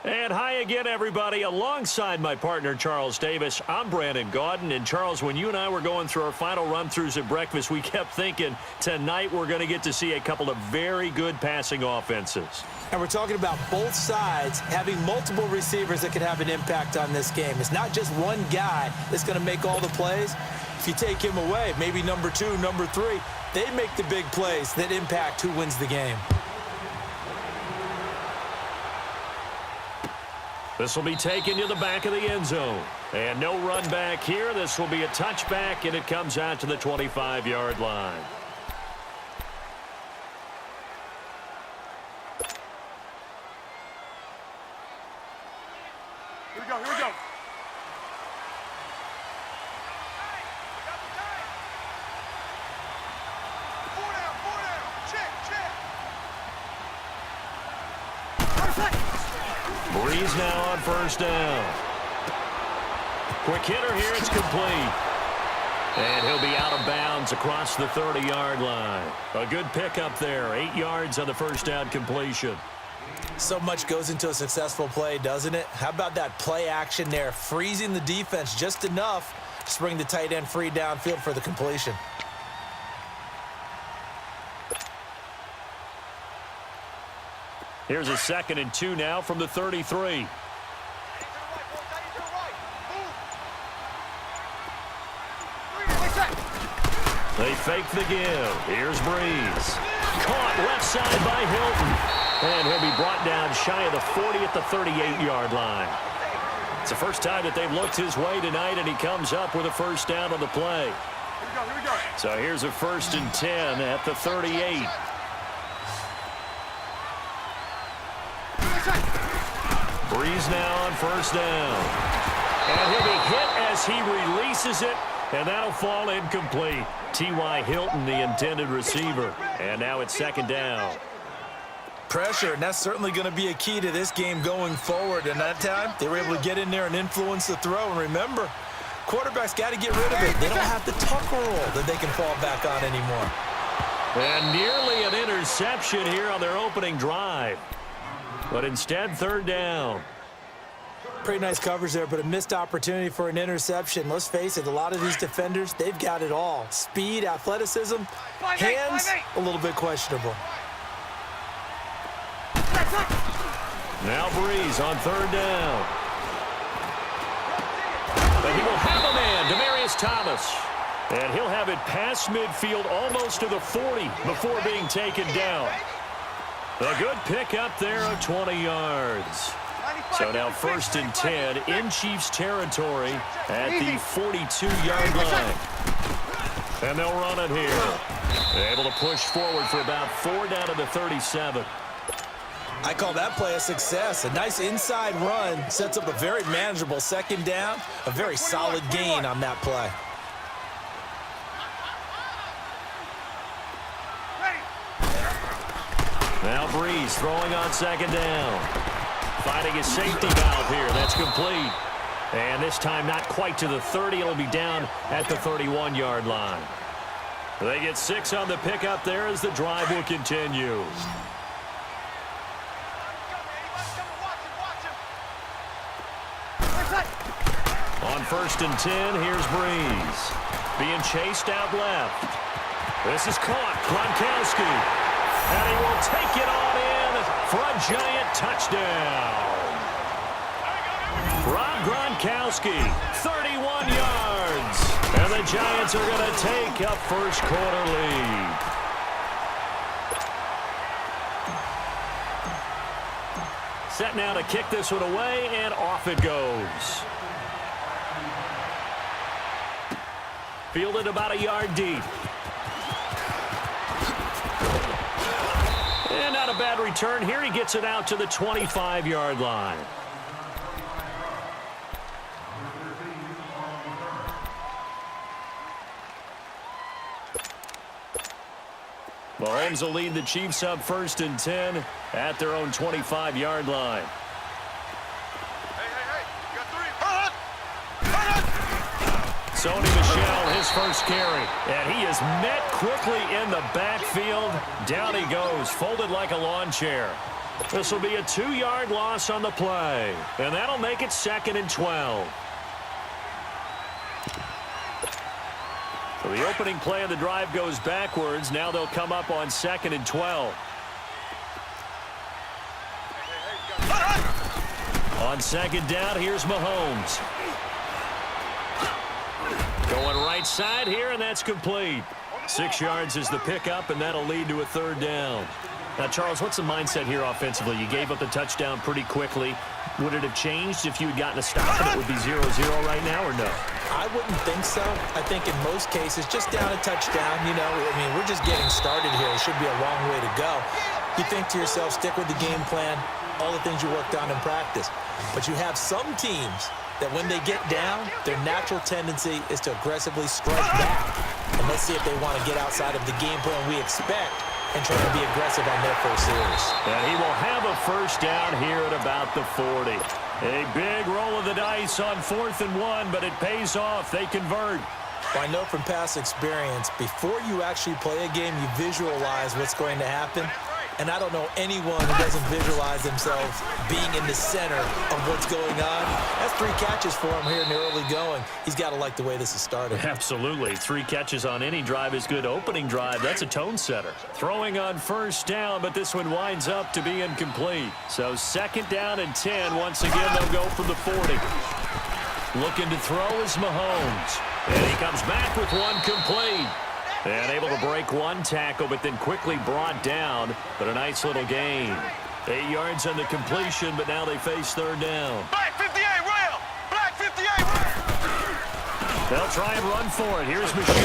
And hi again, everybody. Alongside my partner, Charles Davis, I'm Brandon Gaudin. And, Charles, when you and I were going through our final run-throughs at breakfast, we kept thinking tonight we're going to get to see a couple of very good passing offenses. And we're talking about both sides having multiple receivers that can have an impact on this game. It's not just one guy that's going to make all the plays. If you take him away, maybe number 2, number 3, they make the big plays that impact who wins the game. This will be taken to the back of the end zone. And no run back here. This will be a touchback, and it comes out to the 25-yard line. Here we go, here we go. Four down. Check. Breeze now on first down. Quick hitter here, it's complete. And he'll be out of bounds across the 30-yard line. A good pickup there, 8 yards on the first down completion. So much goes into a successful play, doesn't it? How about that play action there, freezing the defense just enough to bring the tight end free downfield for the completion. Here's a 2nd and 2 now from the 33. They fake the give. Here's Breeze. Caught left side by Hilton. And he'll be brought down shy of the 40 at the 38-yard line. It's the first time that they've looked his way tonight, and he comes up with a first down on the play. Here we go. So here's a 1st and 10 at the 38. Breeze now on first down. And he'll be hit as he releases it, and that'll fall incomplete. T.Y. Hilton, the intended receiver. And now it's 2nd down. Pressure, and that's certainly going to be a key to this game going forward. And that time, they were able to get in there and influence the throw. And remember, quarterbacks got to get rid of it. They don't have the tuck roll that they can fall back on anymore. And nearly an interception here on their opening drive. But instead, 3rd down. Pretty nice coverage there, but a missed opportunity for an interception. Let's face it, a lot of these defenders, they've got it all. Speed, athleticism, hands, a little bit questionable. Now Breeze on 3rd down. And he will have a man, Demaryius Thomas. And he'll have it past midfield almost to the 40 before being taken down. A good pickup there of 20 yards. So now 1st and 10 in Chiefs territory at the 42-yard line. And they'll run it here. Able to push forward for about 4 down to the 37. I call that play a success. A nice inside run sets up a very manageable 2nd down. A very solid gain on that play. Now Breeze throwing on 2nd down. Finding his safety valve here. That's complete. And this time not quite to the 30. It'll be down at the 31-yard line. They get 6 on the pickup there as the drive will continue. On 1st and 10, here's Breeze. Being chased out left. This is caught. Gronkowski. And he will take it on in for a giant touchdown. Rob Gronkowski, 31 yards. And the Giants are going to take a first-quarter lead. Set now to kick this one away, and off it goes. Fielded about a yard deep. And not a bad return here. He gets it out to the 25-yard line. Mahomes will lead the Chiefs up 1st and 10 at their own 25-yard line. Sony Michel, his first carry. And he is met quickly in the backfield. Down he goes, folded like a lawn chair. This will be a 2-yard loss on the play, and that'll make it 2nd and 12. So the opening play of the drive goes backwards. Now they'll come up on 2nd and 12. On 2nd down, here's Mahomes. Going right side here, and that's complete. 6 yards is the pickup, and that'll lead to a 3rd down. Now, Charles, what's the mindset here offensively? You gave up the touchdown pretty quickly. Would it have changed if you had gotten a stop and it would be 0-0 right now, or no? I wouldn't think so. I think in most cases, just down a touchdown, you know, I mean, we're just getting started here. It should be a long way to go. You think to yourself, stick with the game plan, all the things you worked on in practice. But you have some teams that when they get down, their natural tendency is to aggressively strike back. And let's see if they want to get outside of the game plan we expect and try to be aggressive on their first series. And he will have a 1st down here at about the 40. A big roll of the dice on 4th and 1, but it pays off. They convert. Well, I know from past experience, before you actually play a game, you visualize what's going to happen. And I don't know anyone who doesn't visualize themselves being in the center of what's going on. That's 3 catches for him here in the early going. He's got to like the way this is started. Absolutely. 3 catches on any drive is good. Opening drive, that's a tone setter. Throwing on 1st down, but this one winds up to be incomplete. So 2nd down and 10. Once again, they'll go from the 40. Looking to throw is Mahomes. And he comes back with one complete. And able to break 1 tackle, but then quickly brought down. But a nice little gain. 8 yards on the completion, but now they face 3rd down. Black 58, rail! Black 58, rail! They'll try and run for it. Here's Michelle.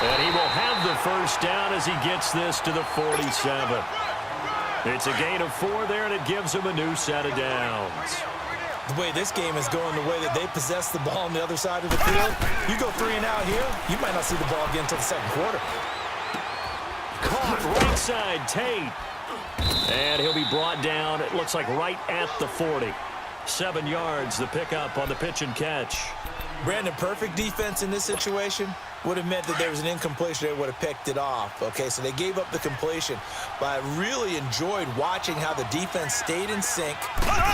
And he will have the 1st down as he gets this to the 47. It's a gain of 4 there, and it gives him a new set of downs. The way this game is going, the way that they possess the ball on the other side of the field, you go 3 and out here, you might not see the ball again until the 2nd quarter. Caught right side, Tate. And he'll be brought down, it looks like right at the 40. 7 yards, the pickup on the pitch and catch. Brandon, perfect defense in this situation would have meant that there was an incompletion. They would have picked it off. Okay, so they gave up the completion. But I really enjoyed watching how the defense stayed in sync,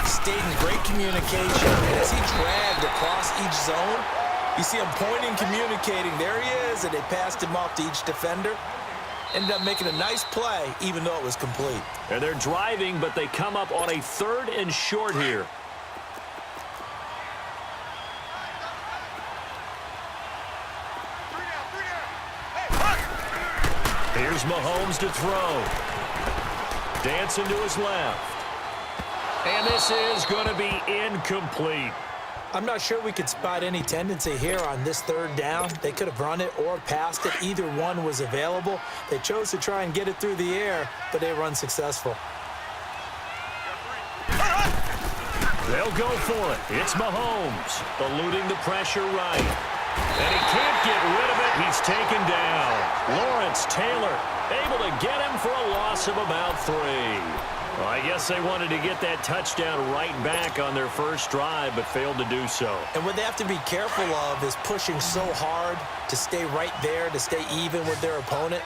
stayed in great communication. And as he dragged across each zone, you see him pointing, communicating. There he is, and they passed him off to each defender. Ended up making a nice play, even though it was complete. And they're driving, but they come up on a 3rd and short here. Here's Mahomes to throw. Dancing to his left. And this is going to be incomplete. I'm not sure we could spot any tendency here on this 3rd down. They could have run it or passed it. Either one was available. They chose to try and get it through the air, but they were unsuccessful. They'll go for it. It's Mahomes, eluding the pressure right. And he can't get rid of it. He's taken down. Lawrence Taylor able to get him for a loss of about 3. Well, I guess they wanted to get that touchdown right back on their first drive, but failed to do so. And what they have to be careful of is pushing so hard to stay right there, to stay even with their opponent,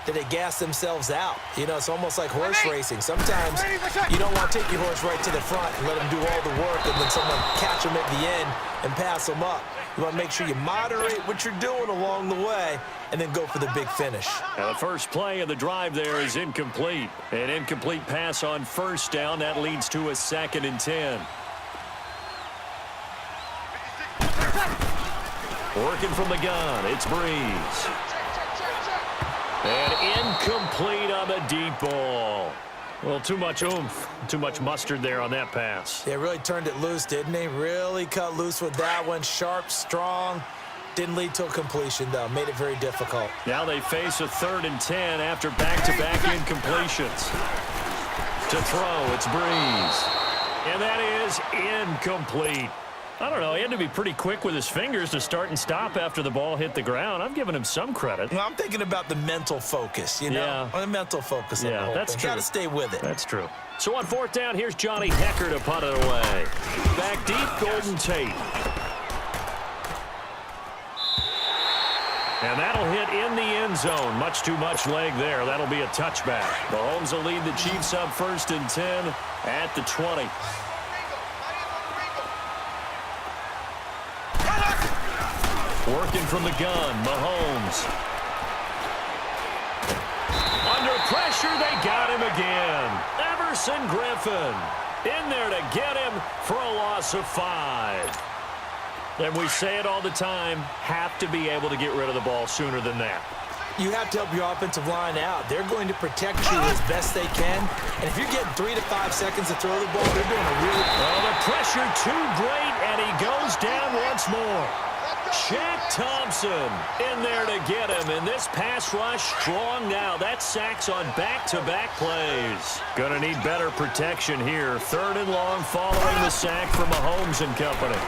that they gas themselves out. You know, it's almost like horse racing. Sometimes you don't want to take your horse right to the front and let him do all the work and then someone catch him at the end and pass him up. You want to make sure you moderate what you're doing along the way and then go for the big finish. Now the first play of the drive there is incomplete. An incomplete pass on 1st down. That leads to a 2nd and 10. Working from the gun, it's Breeze. And incomplete on the deep ball. Well, too much oomph, too much mustard there on that pass. They really turned it loose, didn't they? Really cut loose with that one. Sharp, strong. Didn't lead to a completion, though. Made it very difficult. Now they face a 3rd and 10 after back-to-back incompletions. To throw, it's Breeze. And that is incomplete. I don't know, he had to be pretty quick with his fingers to start and stop after the ball hit the ground. I'm giving him some credit. Well, I'm thinking about the mental focus, you know? Yeah. The mental focus of the whole that's thing. true. Got to stay with it. That's true. So on 4th down, here's Johnny Hecker to punt it away. Back deep, Golden Tate. And that'll hit it in the end zone. Much too much leg there. That'll be a touchback. Mahomes will lead the Chiefs up 1st and 10 at the 20. Working from the gun, Mahomes. Under pressure, they got him again. Everson Griffin in there to get him for a loss of 5. And we say it all the time, have to be able to get rid of the ball sooner than that. You have to help your offensive line out. They're going to protect you as best they can. And if you're getting 3 to 5 seconds to throw the ball, they're doing a really... Oh, the pressure too great, and he goes down once more. Shaq Thompson in there to get him, and this pass rush strong now. That's sacks on back-to-back plays. Gonna need better protection here. 3rd and long following the sack from Mahomes and company.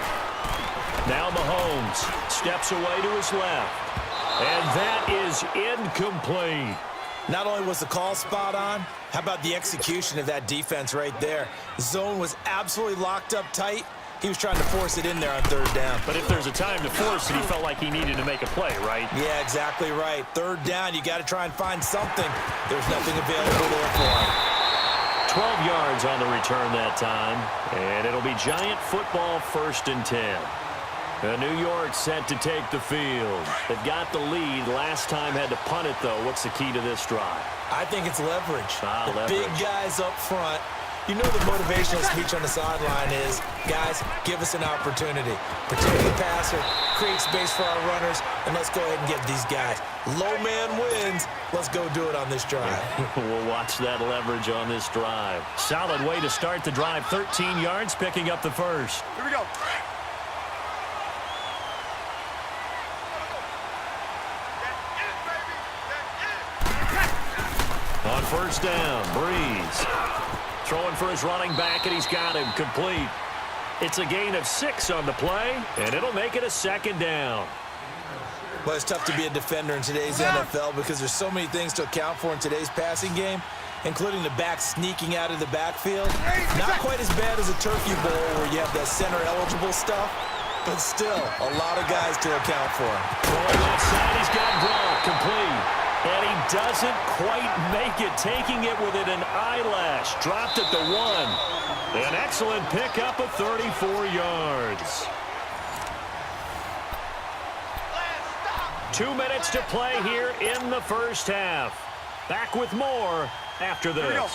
Now Mahomes steps away to his left, and that is incomplete. Not only was the call spot on, how about the execution of that defense right there? The zone was absolutely locked up tight. He was trying to force it in there on 3rd down. But if there's a time to force it, he felt like he needed to make a play, right? Yeah, exactly right. 3rd down, you got to try and find something. There's nothing available there for him. 12 yards on the return that time, and it'll be Giant football 1st and 10. New York set to take the field. They've got the lead. Last time had to punt it, though. What's the key to this drive? I think it's leverage. The leverage. Big guys up front. You know the motivational speech on the sideline is, guys, give us an opportunity. Protect the passer, create space for our runners, and let's go ahead and get these guys. Low man wins. Let's go do it on this drive. We'll watch that leverage on this drive. Solid way to start the drive. 13 yards, picking up the first. Here we go. On 1st down, Breeze. Throwing for his running back, and he's got him complete. It's a gain of 6 on the play, and it'll make it a 2nd down. Well, it's tough to be a defender in today's NFL because there's so many things to account for in today's passing game, including the back sneaking out of the backfield. Not quite as bad as a Turkey Bowl where you have that center-eligible stuff, but still a lot of guys to account for. Throwing outside, he's got Gronk complete. And he doesn't quite make it, taking it within an eyelash. Dropped at the 1. An excellent pickup of 34 yards. 2 minutes to play here in the first half. Back with more after this.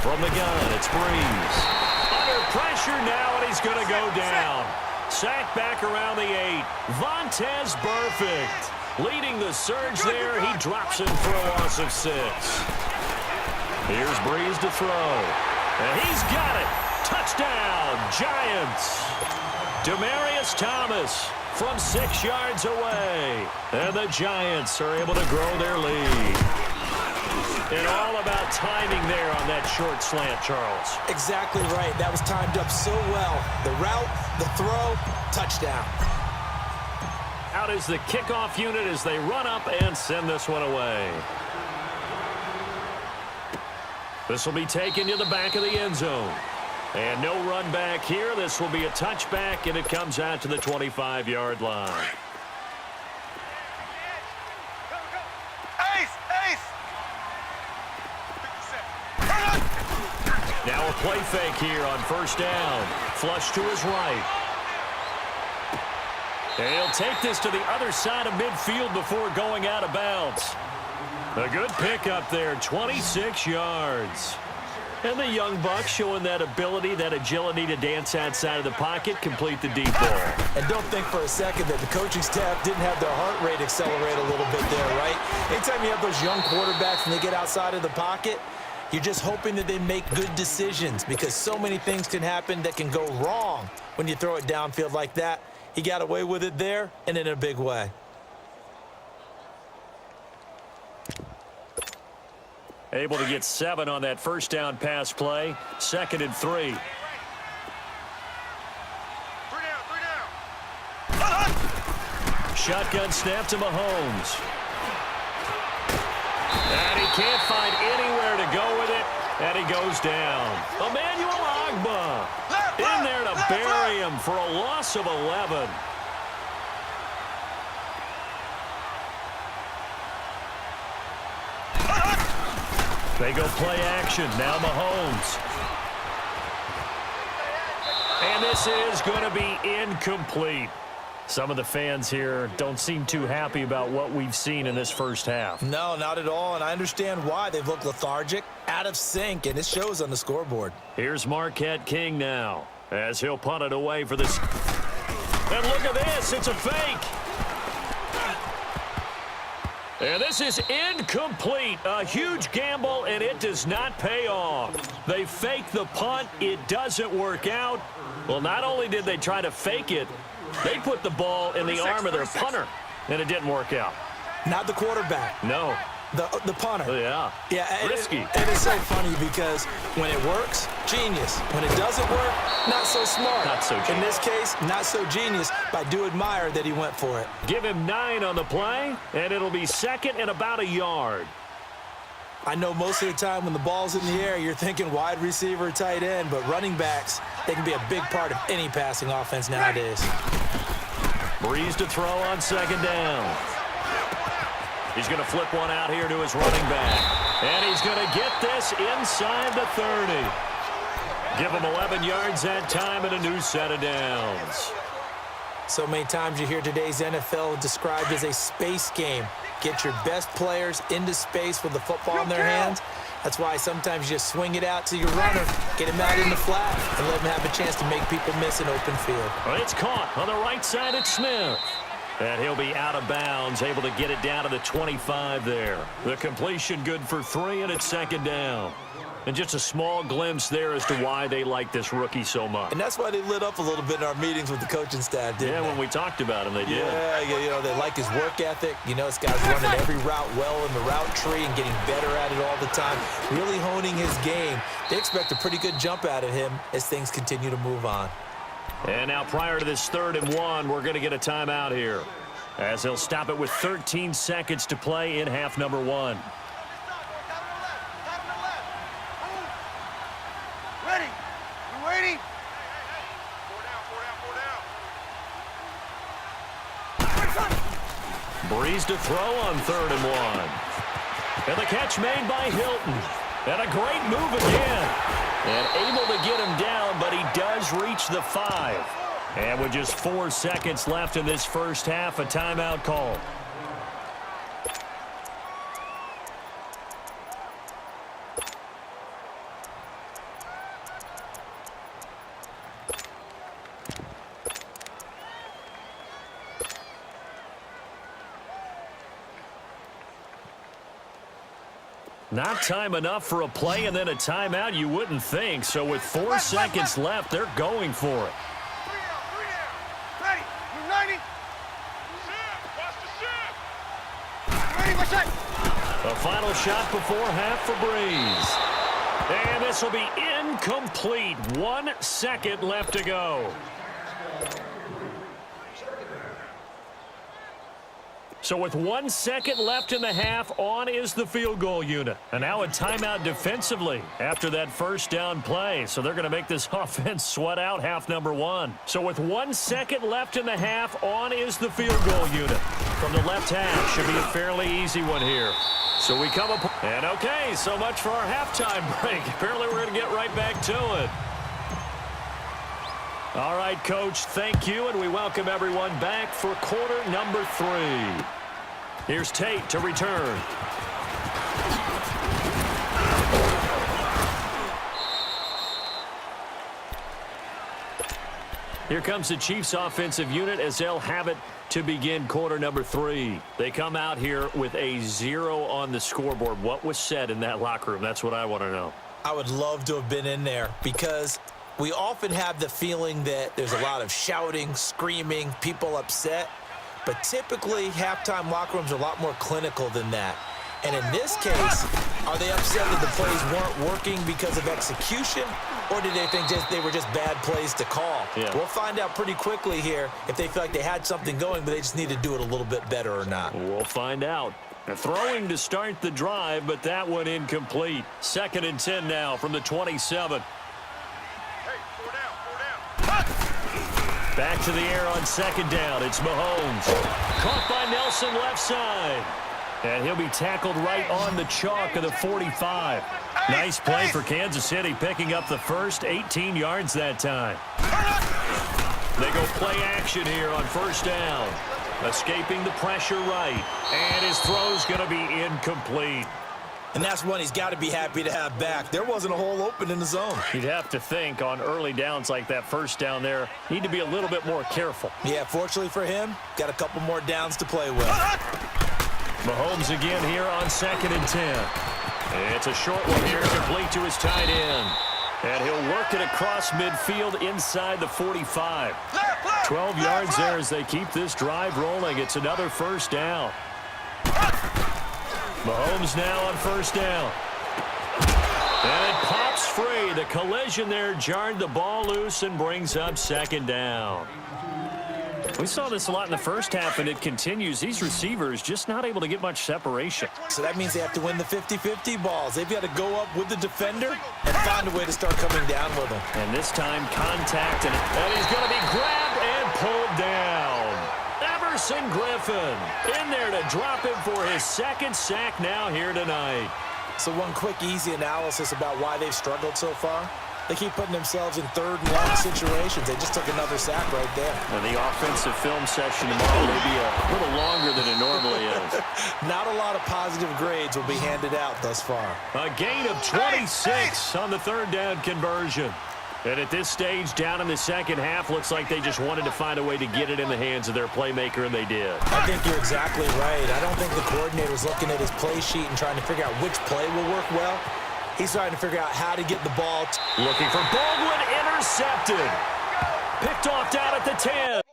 From the gun, it's Breeze. Pressure now, and he's going to go down. Sacked back around the 8. Vontaze Burfict leading the surge there. He drops him for a loss of 6. Here's Breeze to throw. And he's got it. Touchdown, Giants. Demaryius Thomas from 6 yards away. And the Giants are able to grow their lead. And all about timing there on that short slant, Charles. Exactly right. That was timed up so well. The route, the throw, touchdown. Out is the kickoff unit as they run up and send this one away. This will be taken to the back of the end zone. And no run back here. This will be a touchback, and it comes out to the 25-yard line. Now a play fake here on 1st down. Flush to his right. And he'll take this to the other side of midfield before going out of bounds. A good pickup there, 26 yards. And the young buck showing that ability, that agility to dance outside of the pocket, complete the deep ball. And don't think for a second that the coaching staff didn't have their heart rate accelerate a little bit there, right? Anytime you have those young quarterbacks and they get outside of the pocket, you're just hoping that they make good decisions because so many things can happen that can go wrong when you throw it downfield like that. He got away with it there and in a big way. Able to get 7 on that 1st down pass play. 2nd and 3. 3 down. Shotgun snap to Mahomes. And he can't find anywhere to go with it. And he he goes down. Emmanuel Ogbah in there to bury him for a loss of 11. They go play action. Now Mahomes. And this is going to be incomplete. Some of the fans here don't seem too happy about what we've seen in this first half. No, not at all, and I understand why. They've looked lethargic, out of sync, and it shows on the scoreboard. Here's Marquette King now as he'll punt it away for this. And look at this. It's a fake. And this is incomplete. A huge gamble, and it does not pay off. They fake the punt. It doesn't work out. Well, not only did they try to fake it, they put the ball in the arm of their punter, and it didn't work out. Not the quarterback. No. The punter. Yeah. Yeah. Risky. And it's so funny because when it works, genius. When it doesn't work, not so smart. Not so genius. In this case, not so genius, but I do admire that he went for it. Give him 9 on the play, and it'll be second and about a yard. I know most of the time when the ball's in the air, you're thinking wide receiver, tight end, but running backs, they can be a big part of any passing offense nowadays. Breeze to throw on second down. He's going to flip one out here to his running back. And he's going to get this inside the 30. Give him 11 yards that time and a new set of downs. So many times you hear today's NFL described as a space game. Get your best players into space with the football in their hands. That's why sometimes you just swing it out to your runner, get him out in the flat, and let him have a chance to make people miss an open field. Well, it's caught on the right side at Smith. And he'll be out of bounds, able to get it down to the 25 there. The completion good for 3, and it's second down. And just a small glimpse there as to why they like this rookie so much. And that's why they lit up a little bit in our meetings with the coaching staff, didn't they? When we talked about him, they did. Yeah, you know, they like his work ethic. You know, this guy's running every route well in the route tree and getting better at it all the time, really honing his game. They expect a pretty good jump out of him as things continue to move on. And now prior to this 3rd and 1, we're going to get a timeout here as they'll stop it with 13 seconds to play in half number 1. Ready? You waiting? 4 down. Breeze to throw on 3rd and 1. And the catch made by Hilton. And a great move again. And able to get him down, but he does reach the 5. And with just 4 seconds left in this first half, a timeout call. Not time enough for a play and then a timeout, you wouldn't think. So with 4 seconds left, they're going for it. 3 down. Ready? You 90? Watch the shift. Ready, watch that. A final shot before half for Breeze. And this will be incomplete. 1 second left to go. So with 1 second left in the half, on is the field goal unit. And now a timeout defensively after that first down play. So they're going to make this offense sweat out half number 1. So with 1 second left in the half, on is the field goal unit. From the left half, should be a fairly easy one here. So we come up, and okay, so much for our halftime break. Apparently we're going to get right back to it. All right, Coach, thank you, and we welcome everyone back for quarter number 3. Here's Tate to return. Here comes the Chiefs offensive unit as they'll have it to begin quarter number 3. They come out here with a 0 on the scoreboard. What was said in that locker room? That's what I want to know. I would love to have been in there because we often have the feeling that there's a lot of shouting, screaming, people upset. But typically, halftime locker rooms are a lot more clinical than that. And in this case, are they upset that the plays weren't working because of execution, or did they think they were just bad plays to call? Yeah. We'll find out pretty quickly here if they feel like they had something going, but they just need to do it a little bit better or not. We'll find out. They're throwing to start the drive, but that one incomplete. 2nd and 10 now from the 27. Hey, 4 down. Back to the air on 2nd down. It's Mahomes. Caught by Nelson left side. And he'll be tackled right on the chalk of the 45. Nice play for Kansas City, picking up the first 18 yards that time. They go play action here on 1st down. Escaping the pressure right. And his throw's going to be incomplete. And that's one he's got to be happy to have back. There wasn't a hole open in the zone. You'd have to think on early downs like that 1st down there, need to be a little bit more careful. Yeah, fortunately for him, got a couple more downs to play with. Mahomes again here on 2nd and 10. It's a short one here, complete to his tight end. And he'll work it across midfield inside the 45. 12 yards there as they keep this drive rolling. It's another 1st down. Mahomes now on 1st down. And it pops free. The collision there jarred the ball loose and brings up 2nd down. We saw this a lot in the first half, and it continues. These receivers just not able to get much separation. So that means they have to win the 50-50 balls. They've got to go up with the defender and find a way to start coming down with them. And this time, contact, and he's going to be grabbed and pulled down. Everson Griffin in there to drop him for his 2nd sack now here tonight. So one quick, easy analysis about why they've struggled so far. They keep putting themselves in 3rd and long situations. They just took another sack right there. And the offensive film session tomorrow may be a little longer than it normally is. Not a lot of positive grades will be handed out thus far. A gain of 26 on the 3rd down conversion. And at this stage, down in the 2nd half, looks like they just wanted to find a way to get it in the hands of their playmaker, and they did. I think you're exactly right. I don't think the coordinator's looking at his play sheet and trying to figure out which play will work well. He's trying to figure out how to get the ball. Looking for Baldwin, intercepted. Picked off down at the 10.